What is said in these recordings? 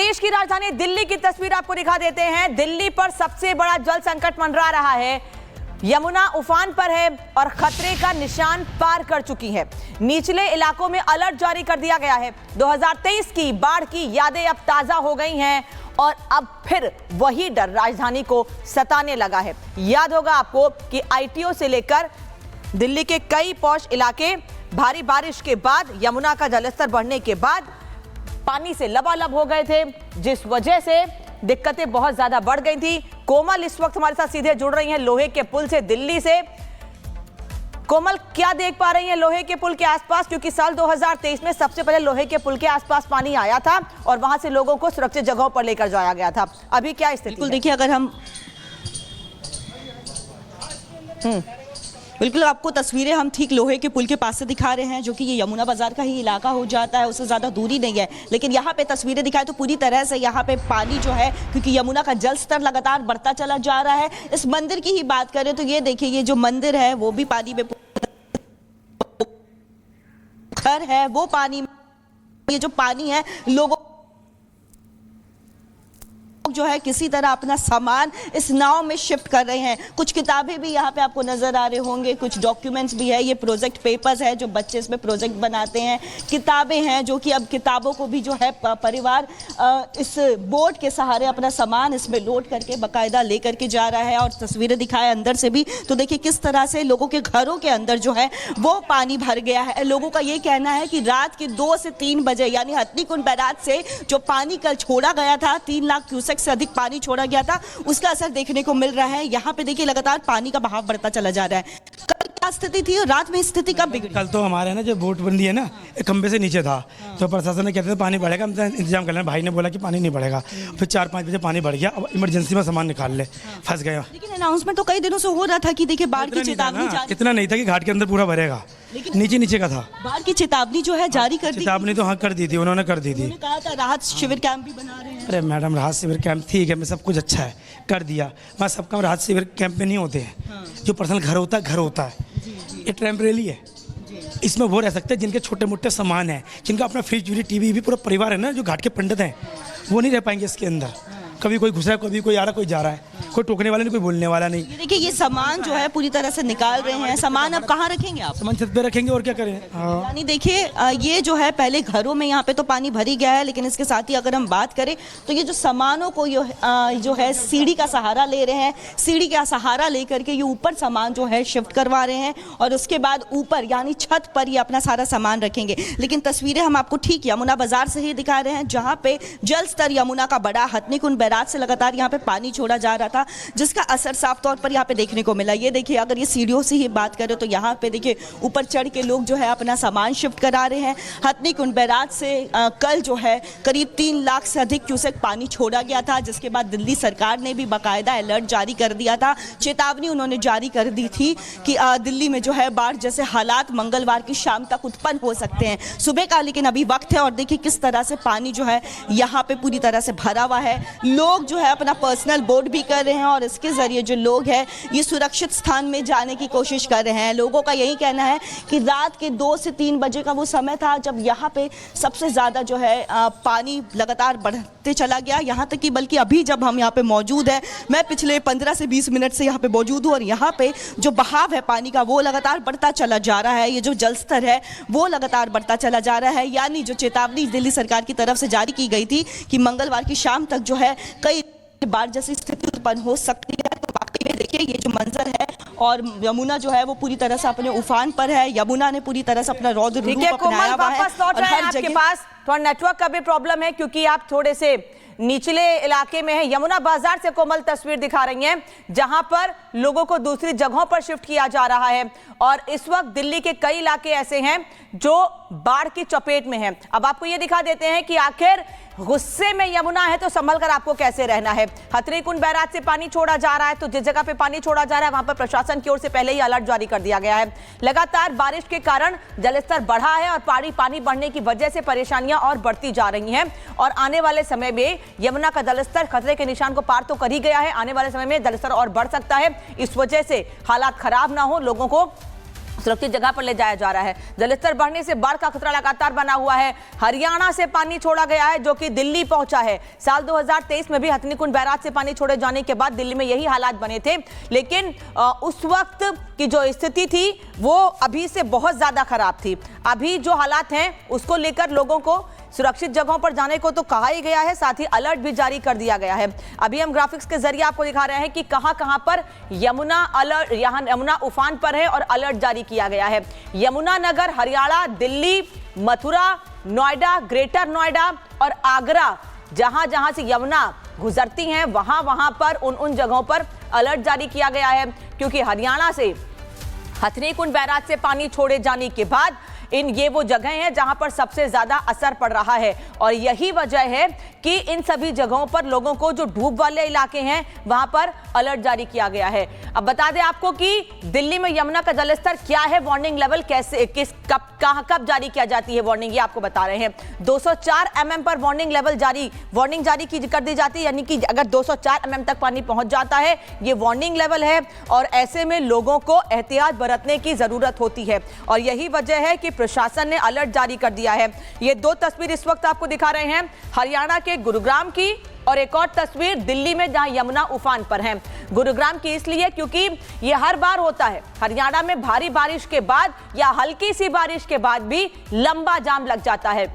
देश की राजधानी दिल्ली की तस्वीर आपको दिखा देते हैं। दिल्ली पर सबसे बड़ा जल संकट मंडरा रहा है। यमुना उफान पर है और खतरे का निशान पार कर चुकी है। निचले इलाकों में अलर्ट जारी कर दिया गया है। 2023 की बाढ़ की यादें अब ताजा हो गई हैं और अब फिर वही डर राजधानी को सताने लगा है। याद होगा आपको कि आईटीओ से लेकर दिल्ली के कई पॉश इलाके भारी बारिश के बाद यमुना का जलस्तर बढ़ने के बाद पानी से लबालब हो गए थे, जिस वजह से दिक्कतें बहुत ज्यादा बढ़ गई थी। कोमल इस वक्त हमारे साथ सीधे जुड़ रही हैं लोहे के पुल से दिल्ली से। कोमल, क्या देख पा रही हैं लोहे के पुल के आसपास, क्योंकि साल 2023 में सबसे पहले लोहे के पुल के आसपास पानी आया था और वहां से लोगों को सुरक्षित जगहों पर लेकर जाया गया था। अभी क्या स्थिति है? देखिए, अगर हम बिल्कुल आपको तस्वीरें हम ठीक लोहे के पुल के पास से दिखा रहे हैं, जो कि ये यमुना बाजार का ही इलाका हो जाता है, उससे ज़्यादा दूरी नहीं है। लेकिन यहाँ पे तस्वीरें दिखाएं तो पूरी तरह से यहाँ पे पानी जो है, क्योंकि यमुना का जल स्तर लगातार बढ़ता चला जा रहा है। इस मंदिर की ही बात करें तो ये देखिए, ये जो मंदिर है वो भी पानी में, घर है वो पानी में, ये जो पानी है लोगों जो है किसी तरह अपना सामान इस नाव में शिफ्ट कर रहे हैं। कुछ किताबें भी यहाँ पे आपको नजर आ रहे होंगे, कुछ डॉक्यूमेंट्स भी है। ये प्रोजेक्ट पेपर्स है जो बच्चे इसमें प्रोजेक्ट बनाते हैं, किताबें हैं जो कि अब किताबों को भी जो है परिवार इस बोट के सहारे अपना सामान इसमें लोड करके बाकायदा लेकर के जा रहा है। और तस्वीरें दिखाए अंदर से भी तो देखिए किस तरह से लोगों के घरों के अंदर जो है वो पानी भर गया है। लोगों का ये कहना है कि रात के 2 से 3 बजे यानी हथनीकुंड बैराज से जो पानी कल छोड़ा गया था, 3 लाख क्यूसेक से अधिक पानी छोड़ा गया था, उसका असर देखने को मिल रहा है। यहाँ पे देखिए लगातार पानी का बहाव बढ़ता चला जा रहा है। कल क्या स्थिति थी और रात में स्थिति कब बिगड़ी? कल तो हमारे ना जो बोट बंदी है ना, एक खंबे से नीचे था, तो प्रशासन ने कहते थे पानी बढ़ेगा, हम इंतजाम कर लें। भाई ने बोला कि पानी नहीं बढ़ेगा। फिर 4-5 बजे पानी बढ़ गया। अब इमरजेंसी में सामान निकाल ले, फंस गया। लेकिन अनाउंसमेंट तो कई दिनों से हो रहा था कि देखिए बाढ़ की चेतावनी, इतना नहीं था कि घाट के अंदर पूरा भरेगा, नीचे नीचे का था। बाढ़ की चेतावनी जो है जारी कर दी, चेतावनी तो हाँ कर दी थी, उन्होंने कर दी थी। कहा था राहत शिविर कैंप भी बना रहे हैं। अरे मैडम, राहत शिविर कैंप ठीक है, मैं सब कुछ अच्छा है कर दिया। मैं सब काम राहत शिविर कैंप में नहीं होते हैं। जो पर्सनल घर होता है, घर होता है, ये टेम्परेरी है। इसमें वो रह सकते हैं जिनके छोटे मोटे सामान है, जिनका अपना फ्रिज टीवी भी पूरा परिवार है ना, जो घाट के पंडित हैं, वो नहीं रह पाएंगे इसके अंदर। कभी कोई घुस रहा है, कभी कोई आ रहा, कोई जा रहा है, कोई टोकने वाला नहीं, कोई बोलने वाला नहीं। देखिए ये सामान जो है पूरी तरह से निकाल रहे हैं। सामान अब कहाँ रखेंगे आप? सामान छत पे रखेंगे और क्या करें। यानी देखिए ये जो है पहले घरों में यहाँ पे तो पानी भरी गया है, लेकिन इसके साथ ही अगर हम बात करें तो ये जो सामानों को जो है सीढ़ी का सहारा ले रहे हैं, सीढ़ी का सहारा लेकर के ये ऊपर सामान जो है शिफ्ट करवा रहे हैं और उसके बाद ऊपर यानी छत पर ये अपना सारा सामान रखेंगे। लेकिन तस्वीरें हम आपको ठीक यमुना बाजार से ही दिखा रहे हैं, जहाँ पे जल स्तर यमुना का बड़ा हथनीकुंड बैराज से लगातार यहाँ पे पानी छोड़ा जा रहा था, जिसका असर साफ तौर पर यहाँ पे देखने को मिला। ये देखिए, अगर ये सीढ़ियों से ही बात करें तो यहाँ पे देखिए ऊपर चढ़ के लोग जो है अपना सामान शिफ्ट करा रहे हैं। हथनीकुंड बैराज से कल जो है करीब 3 लाख से अधिक क्यूसेक पानी छोड़ा गया था, जिसके बाद दिल्ली सरकार ने भी बाकायदा अलर्ट जारी कर दिया था। चेतावनी उन्होंने जारी कर दी थी कि दिल्ली में जो है बाढ़ जैसे हालात मंगलवार की शाम तक उत्पन्न हो सकते हैं। सुबह का लेकिन अभी वक्त है और देखिए किस तरह से पानी जो है यहाँ पे पूरी तरह से भरा हुआ है। लोग जो है अपना पर्सनल बोट भी कर रहे हैं और इसके जरिए जो लोग हैं ये सुरक्षित स्थान में जाने की कोशिश कर रहे हैं। लोगों का यही कहना है कि रात के 2 से 3 बजे का वो समय था जब यहाँ पे सबसे ज़्यादा जो है पानी लगातार बढ़ते चला गया। यहाँ तक कि बल्कि अभी जब हम यहाँ पे मौजूद हैं, मैं पिछले 15 से 20 मिनट से यहाँ पे मौजूद हूँ और यहाँ पे जो बहाव है पानी का वो लगातार बढ़ता चला जा रहा है। ये जो जल स्तर है वो लगातार बढ़ता चला जा रहा है। यानी जो चेतावनी दिल्ली सरकार की तरफ से जारी की गई थी कि मंगलवार की शाम तक जो है कई बाढ़ जैसी स्थिति उत्पन्न हो सकती है। तो वाकई में देखिए ये जो मंजर है और यमुना जो है वो पूरी तरह से अपने उफान पर है। यमुना ने पूरी तरह से अपना रौद्र रूप अपनाया हुआ है। वापस लौट रहे हैं आपके पास। थोड़ा नेटवर्क का भी प्रॉब्लम है क्योंकि आप थोड़े से निचले इलाके में है। यमुना बाजार से कोमल तस्वीर दिखा रही हैं, जहां पर लोगों को दूसरी जगहों पर शिफ्ट किया जा रहा है और इस वक्त दिल्ली के कई इलाके ऐसे हैं जो बाढ़ की चपेट में हैं। अब आपको ये दिखा देते हैं कि आखिर गुस्से में यमुना है तो संभल कर आपको कैसे रहना है। हथनीकुंड बैराज से पानी छोड़ा जा रहा है, तो जिस जगह पे पानी छोड़ा जा रहा है वहां पर प्रशासन की ओर से पहले ही अलर्ट जारी कर दिया गया है। लगातार बारिश के कारण जलस्तर बढ़ा है और पानी बढ़ने की वजह से परेशानियां और बढ़ती जा रही हैं और आने वाले समय में यमुना का जलस्तर खतरे के निशान को पार तो कर ही गया है, आने वाले समय में जलस्तर और बढ़ सकता है। इस वजह से हालात खराब ना हो, लोगों को सुरक्षित जगह पर ले जाया जा रहा है। जलस्तर बढ़ने से बाढ़ का खतरा लगातार बना हुआ है। हरियाणा से पानी छोड़ा गया है जो कि दिल्ली पहुंचा है। साल 2023 में भी हथनीकुंड बैराज से पानी छोड़े जाने के बाद दिल्ली में यही हालात बने थे, लेकिन उस वक्त की जो स्थिति थी वो अभी से बहुत ज्यादा खराब थी। अभी जो हालात हैं उसको लेकर लोगों को सुरक्षित जगहों पर जाने को तो कहा ही गया है, साथ ही अलर्ट भी जारी कर दिया गया है। अभी हम ग्राफिक्स के जरिए आपको दिखा रहे हैं कि कहां पर यमुना अलर्ट, यहां यमुना उफान पर है और अलर्ट जारी किया गया है। यमुनानगर, हरियाणा, दिल्ली, मथुरा, नोएडा, ग्रेटर नोएडा और आगरा, जहां जहां से यमुना गुजरती हैं वहां पर उन जगहों पर अलर्ट जारी किया गया है, क्योंकि हरियाणा से हथनीकुंड बैराज से पानी छोड़े जाने के बाद ये वो जगह हैं जहां पर सबसे ज्यादा असर पड़ रहा है। और यही वजह है कि इन सभी जगहों पर लोगों को, जो डूब वाले इलाके हैं वहां पर अलर्ट जारी किया गया है। अब बता दें आपको कि दिल्ली में यमुना का जलस्तर क्या है, वार्निंग लेवल कैसे, कब जारी किया जाती है वार्निंग, ये आपको बता रहे हैं। 204 mm पर वार्निंग जारी कर दी जाती है, यानी कि अगर 204 mm तक पानी पहुंच जाता है ये वार्निंग लेवल है और ऐसे में लोगों को एहतियात बरतने की जरूरत होती है। और यही वजह है कि प्रशासन ने अलर्ट जारी कर दिया है। ये दो तस्वीर इस वक्त आपको दिखा रहे हैं, हरियाणा के गुरुग्राम की, और एक और तस्वीर दिल्ली में जहां यमुना उफान पर है। गुरुग्राम की इसलिए क्योंकि ये हर बार होता है, हरियाणा में भारी बारिश के बाद या हल्की सी बारिश के बाद भी लंबा जाम लग जाता है,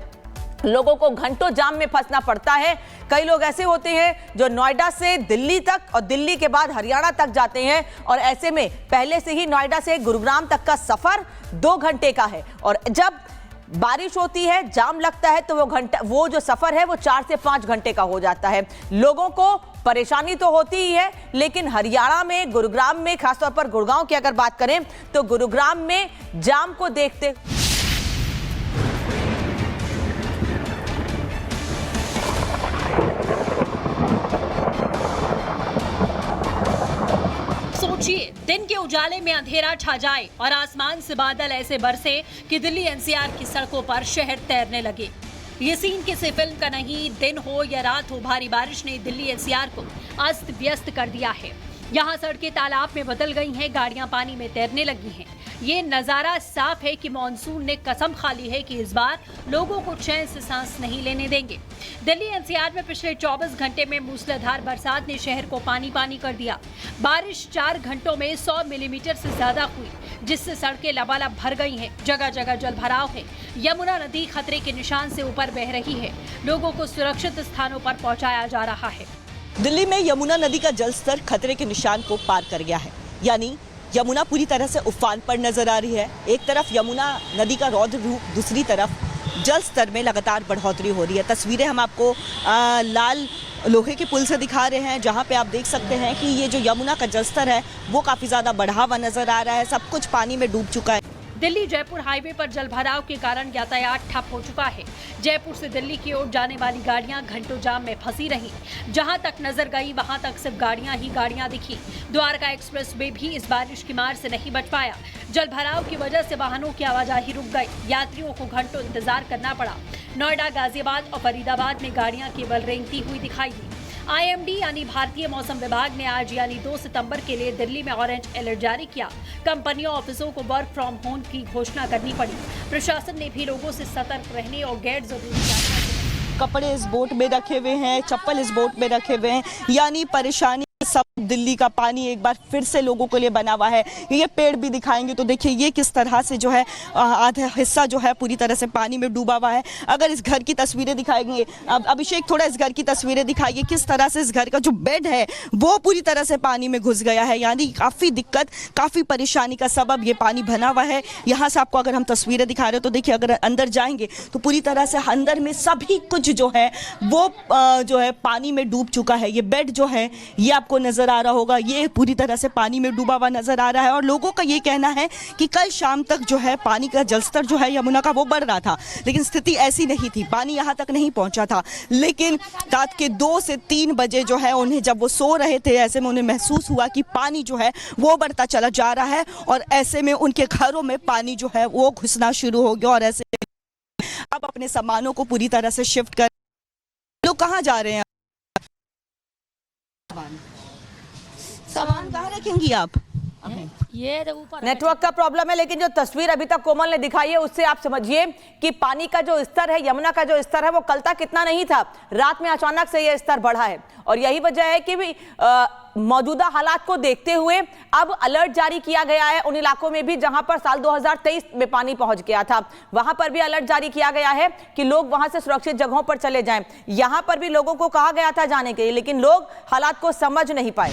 लोगों को घंटों जाम में फंसना पड़ता है। कई लोग ऐसे होते हैं जो नोएडा से दिल्ली तक और दिल्ली के बाद हरियाणा तक जाते हैं, और ऐसे में पहले से ही नोएडा से गुरुग्राम तक का सफर 2 घंटे का है, और जब बारिश होती है, जाम लगता है, तो वो जो सफर है वो 4 से 5 घंटे का हो जाता है। लोगों को परेशानी तो होती ही है, लेकिन हरियाणा में, गुरुग्राम में, खासतौर पर गुड़गांव की अगर बात करें तो गुरुग्राम में जाम को देखते सोचिए, दिन के उजाले में अंधेरा छा जाए और आसमान से बादल ऐसे बरसे कि दिल्ली एनसीआर की सड़कों पर शहर तैरने लगे। ये सीन किसी फिल्म का नहीं, दिन हो या रात हो, भारी बारिश ने दिल्ली एनसीआर को अस्त व्यस्त कर दिया है। यहाँ सड़कें तालाब में बदल गई हैं, गाड़ियां पानी में तैरने लगी हैं। ये नजारा साफ है कि मॉनसून ने कसम खा ली है कि इस बार लोगों को चैन से सांस नहीं लेने देंगे। दिल्ली एनसीआर में पिछले 24 घंटे में मूसलाधार बरसात ने शहर को पानी पानी कर दिया। बारिश 4 घंटों में 100 मिलीमीटर से ज्यादा हुई, जिससे सड़कें लबालब भर गई हैं। जगह जगह जल भराव है। यमुना नदी खतरे के निशान से ऊपर बह रही है। लोगों को सुरक्षित स्थानों पर पहुंचाया जा रहा है। दिल्ली में यमुना नदी का जलस्तर खतरे के निशान को पार कर गया है, यानी यमुना पूरी तरह से उफान पर नजर आ रही है। एक तरफ यमुना नदी का रौद्र रूप, दूसरी तरफ जल स्तर में लगातार बढ़ोतरी हो रही है। तस्वीरें हम आपको लाल लोहे के पुल से दिखा रहे हैं, जहां पे आप देख सकते हैं कि ये जो यमुना का जलस्तर है वो काफ़ी ज़्यादा बढ़ा हुआ नजर आ रहा है। सब कुछ पानी में डूब चुका है। दिल्ली जयपुर हाईवे पर जलभराव के कारण यातायात ठप हो चुका है। जयपुर से दिल्ली की ओर जाने वाली गाड़ियां घंटों जाम में फंसी रहीं। जहां तक नजर गई वहां तक सिर्फ गाड़ियां ही गाड़ियां दिखी। द्वारका एक्सप्रेस वे भी इस बारिश की मार से नहीं बच पाया। जलभराव की वजह से वाहनों की आवाजाही रुक गई। यात्रियों को घंटों इंतजार करना पड़ा। नोएडा, गाजियाबाद और फरीदाबाद में गाड़ियां केवल रेंगती हुई दिखाई दी। IMD यानी भारतीय मौसम विभाग ने आज यानी 2 सितंबर के लिए दिल्ली में ऑरेंज अलर्ट जारी किया। कंपनियों, ऑफिसों को वर्क फ्रॉम होम की घोषणा करनी पड़ी। प्रशासन ने भी लोगों से सतर्क रहने और गैर जरूरी कपड़े इस बोट में रखे हुए हैं, चप्पल इस बोट में रखे हुए हैं, यानी परेशानी सब दिल्ली का पानी एक बार फिर से लोगों के लिए बना हुआ है। ये पेड़ भी दिखाएंगे तो देखिए ये किस तरह से जो है आधा हिस्सा जो है पूरी तरह से पानी में डूबा हुआ है। अगर इस घर की तस्वीरें दिखाएंगे, अब अभिषेक थोड़ा इस घर की तस्वीरें दिखाइए, किस तरह से इस घर का जो बेड है वो पूरी तरह से पानी में घुस गया है। यानी काफ़ी दिक्कत, काफ़ी परेशानी का सबब ये पानी बना हुआ है। यहाँ से आपको अगर हम तस्वीरें दिखा रहे हो तो देखिए, अगर अंदर जाएंगे तो पूरी तरह से अंदर में सभी कुछ जो है वो जो है पानी में डूब चुका है। ये बेड जो है ये आपको नजर आ रहा होगा, ये पूरी तरह से पानी में डूबा हुआ नजर आ रहा है। और लोगों का ये कहना है कि कल शाम तक जो है पानी का जलस्तर जो है यमुना का वो बढ़ रहा था, लेकिन स्थिति ऐसी नहीं थी, पानी यहाँ तक नहीं पहुंचा था। लेकिन रात के 2 से 3 बजे जो है उन्हें, जब वो सो रहे थे, ऐसे में उन्हें महसूस हुआ कि पानी जो है वो बढ़ता चला जा रहा है और ऐसे में उनके घरों में पानी जो है वो घुसना शुरू हो गया। और ऐसे अब अपने सामानों को पूरी तरह से शिफ्ट कर, लोग कहाँ जा रहे हैं? सामान कहाँ रखेंगी आप? ये ऊपर नेटवर्क का प्रॉब्लम है, लेकिन जो तस्वीर अभी तक कोमल ने दिखाई है उससे आप समझिए कि पानी का जो स्तर है, यमुना का जो स्तर है वो कल तक इतना नहीं था, रात में अचानक से ये स्तर बढ़ा है। और यही वजह है कि मौजूदा हालात को देखते हुए अब अलर्ट जारी किया गया है उन इलाकों में भी जहां पर साल 2023 में पानी पहुंच गया था, वहां पर भी अलर्ट जारी किया गया है कि लोग वहां से सुरक्षित जगहों पर चले जाएं। यहां पर भी लोगों को कहा गया था जाने के लिए, लेकिन लोग हालात को समझ नहीं पाए।